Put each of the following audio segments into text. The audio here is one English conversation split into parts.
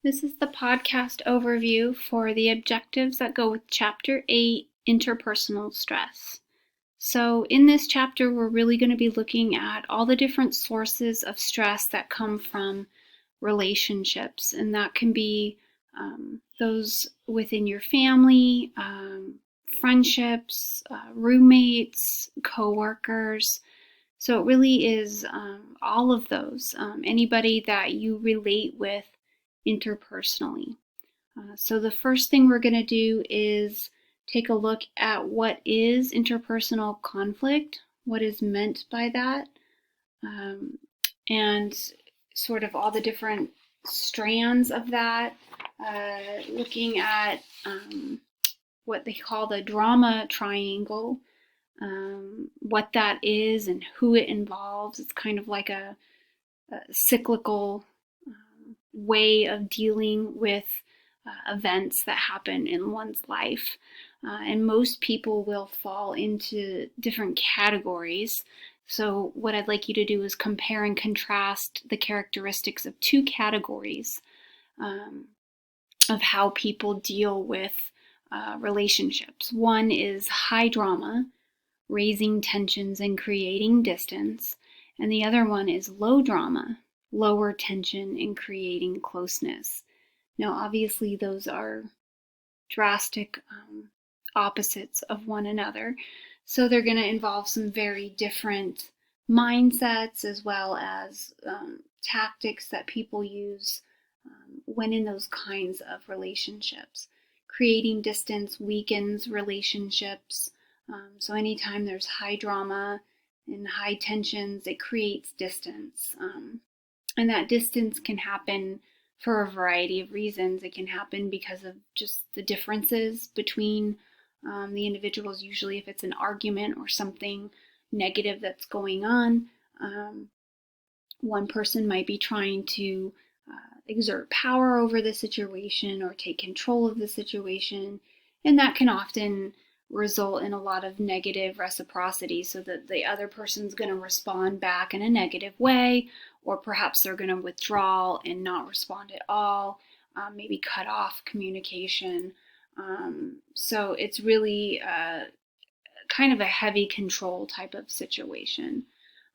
This is the podcast overview for the objectives that go with Chapter 8, Interpersonal Stress. So in this chapter, we're really going to be looking at all the different sources of stress that come from relationships, and that can be those within your family, friendships, roommates, coworkers. So it really is all of those, anybody that you relate with interpersonally. So the first thing we're going to do is take a look at what is interpersonal conflict, what is meant by that, and sort of all the different strands of that, looking at what they call the drama triangle, what that is and who it involves. It's kind of like a cyclical way of dealing with events that happen in one's life. And most people will fall into different categories. So what I'd like you to do is compare and contrast the characteristics of two categories of how people deal with relationships. One is high drama, raising tensions and creating distance. And the other one is low drama, lower tension and creating closeness. Now, obviously, those are drastic opposites of one another. So they're going to involve some very different mindsets as well as tactics that people use when in those kinds of relationships. Creating distance weakens relationships. So anytime there's high drama and high tensions, it creates distance. And that distance can happen for a variety of reasons. It can happen because of just the differences between the individuals, usually if it's an argument or something negative that's going on. One person might be trying to exert power over the situation or take control of the situation, and that can often result in a lot of negative reciprocity, so that the other person's going to respond back in a negative way, or perhaps they're going to withdraw and not respond at all, maybe cut off communication. So it's really kind of a heavy control type of situation.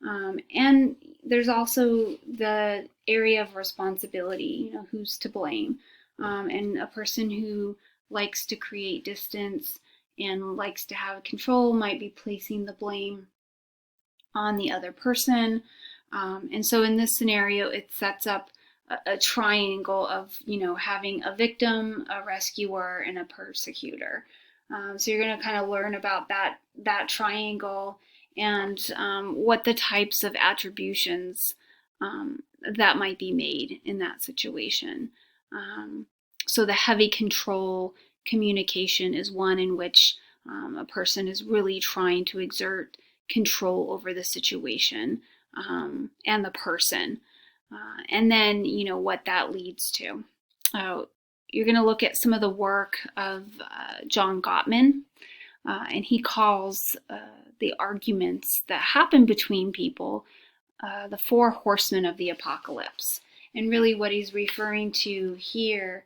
And there's also the area of responsibility, who's to blame. And a person who likes to create distance and likes to have control might be placing the blame on the other person. And so in this scenario, it sets up a triangle of, having a victim, a rescuer, and a persecutor. So you're going to kind of learn about that triangle and what the types of attributions that might be made in that situation. So the heavy control communication is one in which a person is really trying to exert control over the situation and the person. And then, what that leads to. You're going to look at some of the work of John Gottman, and he calls the arguments that happen between people the four horsemen of the apocalypse. And really what he's referring to here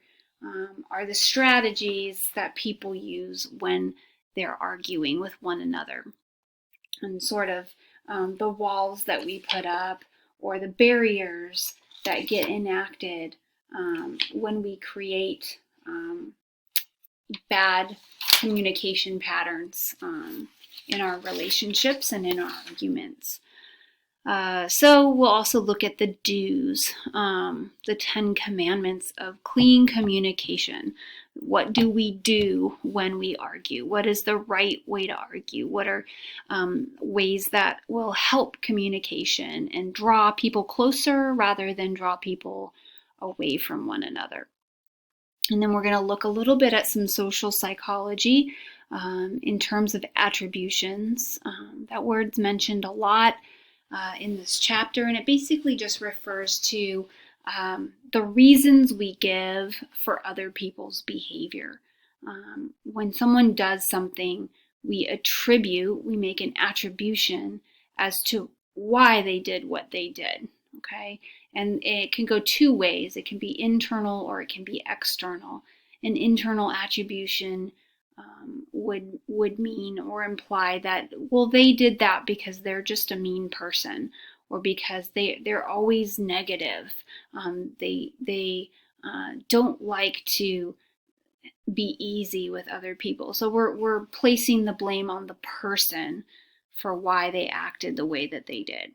are the strategies that people use when they're arguing with one another. And sort of the walls that we put up, or the barriers that get enacted when we create bad communication patterns in our relationships and in our arguments. So we'll also look at the do's, the 10 commandments of clean communication. What do we do when we argue? What is the right way to argue? What are ways that will help communication and draw people closer rather than draw people away from one another? And then we're going to look a little bit at some social psychology in terms of attributions. That word's mentioned a lot in this chapter, and it basically just refers to the reasons we give for other people's behavior. When someone does something, we make an attribution as to why they did what they did, okay? And it can go two ways. It can be internal or it can be external. An internal attribution would mean or imply that, well, they did that because they're just a mean person, or because they're always negative. They don't like to be easy with other people. So we're placing the blame on the person for why they acted the way that they did.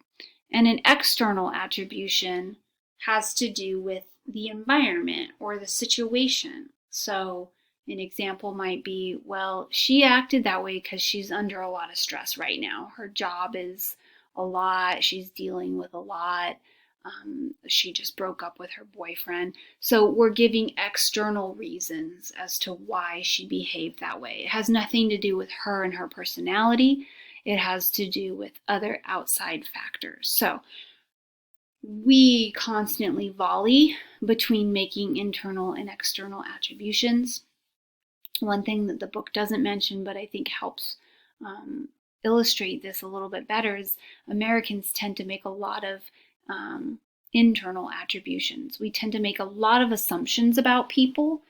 And an external attribution has to do with the environment or the situation. So an example might be, well, she acted that way because she's under a lot of stress right now. Her job is a lot. She's dealing with a lot. She just broke up with her boyfriend. So we're giving external reasons as to why she behaved that way. It has nothing to do with her and her personality. It has to do with other outside factors. So we constantly volley between making internal and external attributions. One thing that the book doesn't mention, but I think helps illustrate this a little bit better, is Americans tend to make a lot of internal attributions. We tend to make a lot of assumptions about people.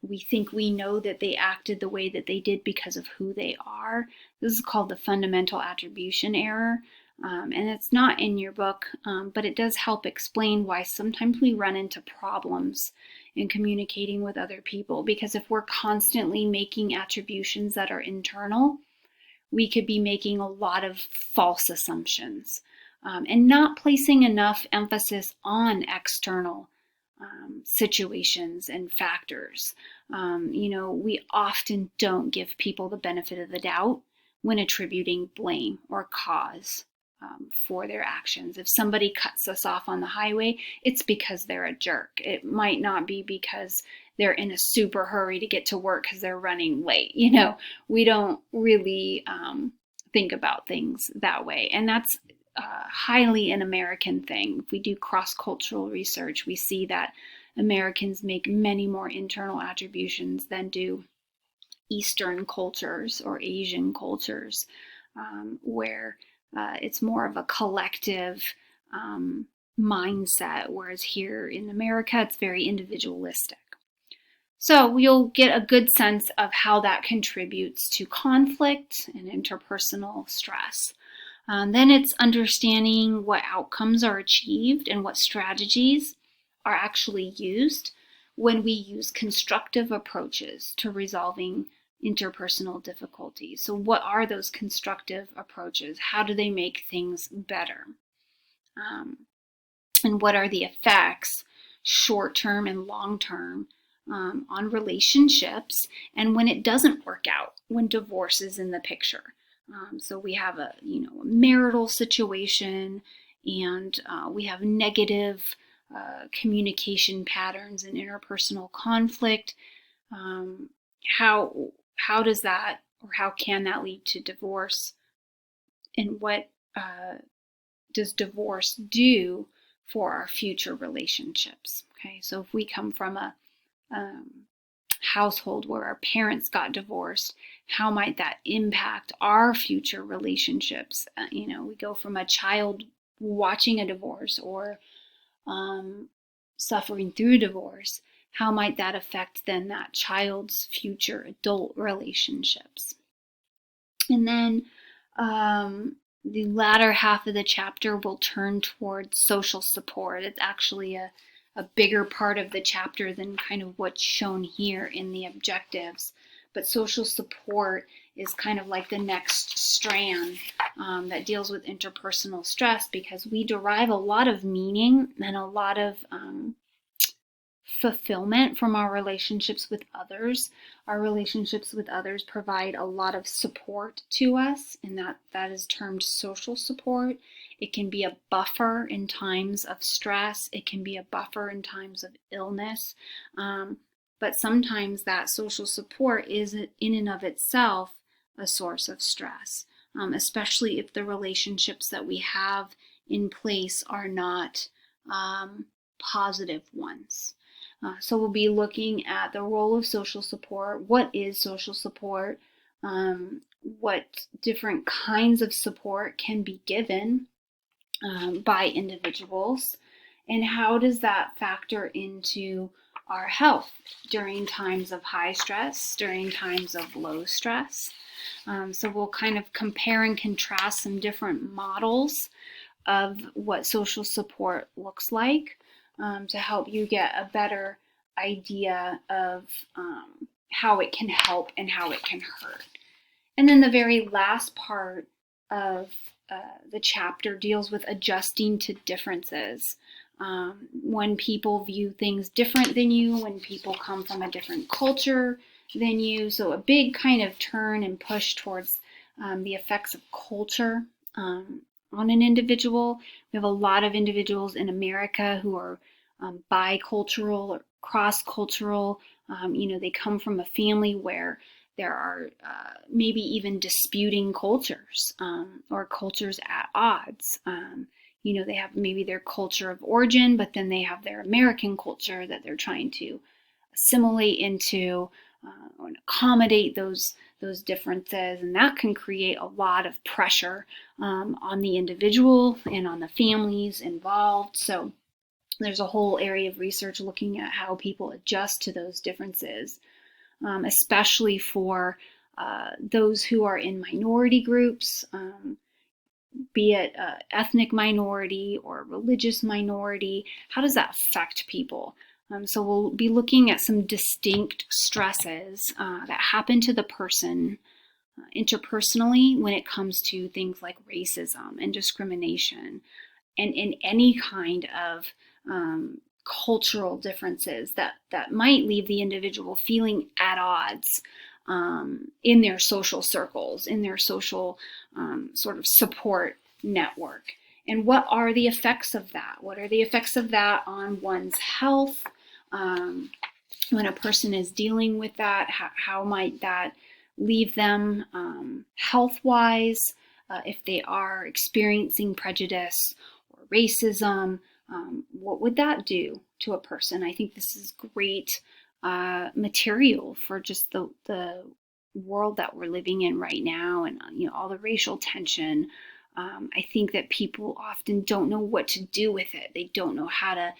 We think we know that they acted the way that they did because of who they are. This is called the fundamental attribution error. And it's not in your book, but it does help explain why sometimes we run into problems in communicating with other people. Because if we're constantly making attributions that are internal, we could be making a lot of false assumptions. And not placing enough emphasis on external situations and factors. We often don't give people the benefit of the doubt when attributing blame or cause for their actions. If somebody cuts us off on the highway, it's because they're a jerk. It might not be because they're in a super hurry to get to work because they're running late. We don't really think about things that way. And that's highly an American thing. If we do cross-cultural research, we see that Americans make many more internal attributions than do Eastern cultures or Asian cultures, where it's more of a collective mindset, whereas here in America, it's very individualistic. So you'll get a good sense of how that contributes to conflict and interpersonal stress. Then it's understanding what outcomes are achieved and what strategies are actually used when we use constructive approaches to resolving interpersonal difficulties. So what are those constructive approaches? How do they make things better? And what are the effects, short-term and long-term, on relationships, and when it doesn't work out, when divorce is in the picture? So we have a marital situation, and we have negative communication patterns and interpersonal conflict. How does that, or how can that lead to divorce? And what does divorce do for our future relationships? Okay, so if we come from a household where our parents got divorced, how might that impact our future relationships? We go from a child watching a divorce or suffering through divorce. How might that affect then that child's future adult relationships? And then the latter half of the chapter will turn towards social support. It's actually a bigger part of the chapter than kind of what's shown here in the objectives. But social support is kind of like the next strand that deals with interpersonal stress, because we derive a lot of meaning and a lot of fulfillment from our relationships with others. Our relationships with others provide a lot of support to us, and that is termed social support. It can be a buffer in times of stress. It can be a buffer in times of illness. But sometimes that social support is in and of itself a source of stress, especially if the relationships that we have in place are not positive ones. So we'll be looking at the role of social support. What is social support? What different kinds of support can be given by individuals, And how does that factor into our health during times of high stress, during times of low stress? So we'll kind of compare and contrast some different models of what social support looks like, to help you get a better idea of how it can help and how it can hurt. And then the very last part of the chapter deals with adjusting to differences. When people view things different than you, when people come from a different culture than you. So a big kind of turn and push towards the effects of culture on an individual. We have a lot of individuals in America who are bicultural or cross-cultural. They come from a family where there are maybe even disputing cultures, or cultures at odds. They have maybe their culture of origin, but then they have their American culture that they're trying to assimilate into, or accommodate those differences, and that can create a lot of pressure on the individual and on the families involved. So there's a whole area of research looking at how people adjust to those differences, especially for those who are in minority groups, be it ethnic minority or religious minority. How does that affect people? So we'll be looking at some distinct stresses that happen to the person interpersonally when it comes to things like racism and discrimination, and in any kind of cultural differences that might leave the individual feeling at odds in their social circles, in their social sort of support network. And what are the effects of that? What are the effects of that on one's health? When a person is dealing with that, how might that leave them health-wise? If they are experiencing prejudice or racism, what would that do to a person? I think this is great material for just the world that we're living in right now, and all the racial tension. I think that people often don't know what to do with it. They don't know how to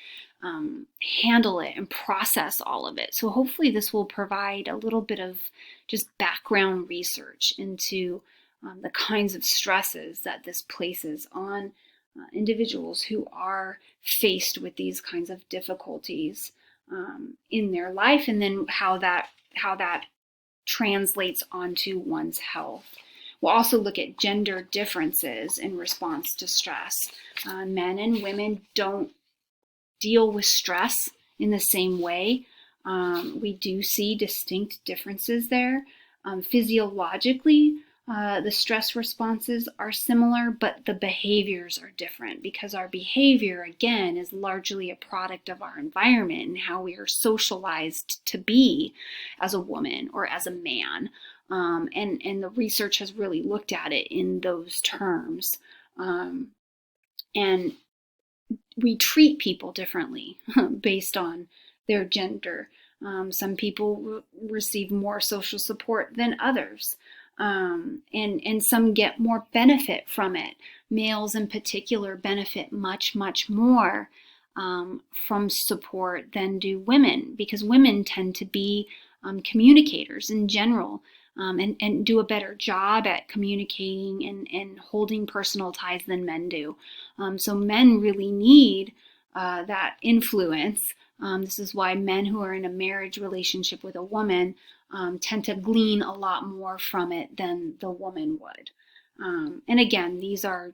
handle it and process all of it. So hopefully this will provide a little bit of just background research into the kinds of stresses that this places on individuals who are faced with these kinds of difficulties in their life, and then how that translates onto one's health. We'll also look at gender differences in response to stress. Men and women don't deal with stress in the same way. We do see distinct differences there. Physiologically, the stress responses are similar, but the behaviors are different, because our behavior, again, is largely a product of our environment and how we are socialized to be as a woman or as a man. And the research has really looked at it in those terms. And we treat people differently based on their gender. Some people receive more social support than others. And some get more benefit from it. Males in particular benefit much, much more from support than do women, because women tend to be communicators in general, and do a better job at communicating and holding personal ties than men do. So men really need that influence. This is why men who are in a marriage relationship with a woman tend to glean a lot more from it than the woman would. And again, these are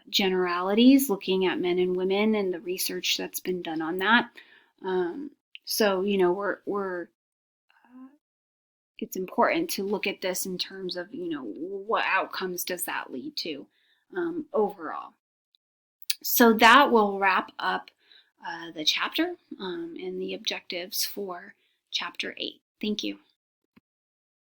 generalities looking at men and women and the research that's been done on that. So it's important to look at this in terms of what outcomes does that lead to overall. So that will wrap up the chapter and the objectives for chapter 8. Thank you.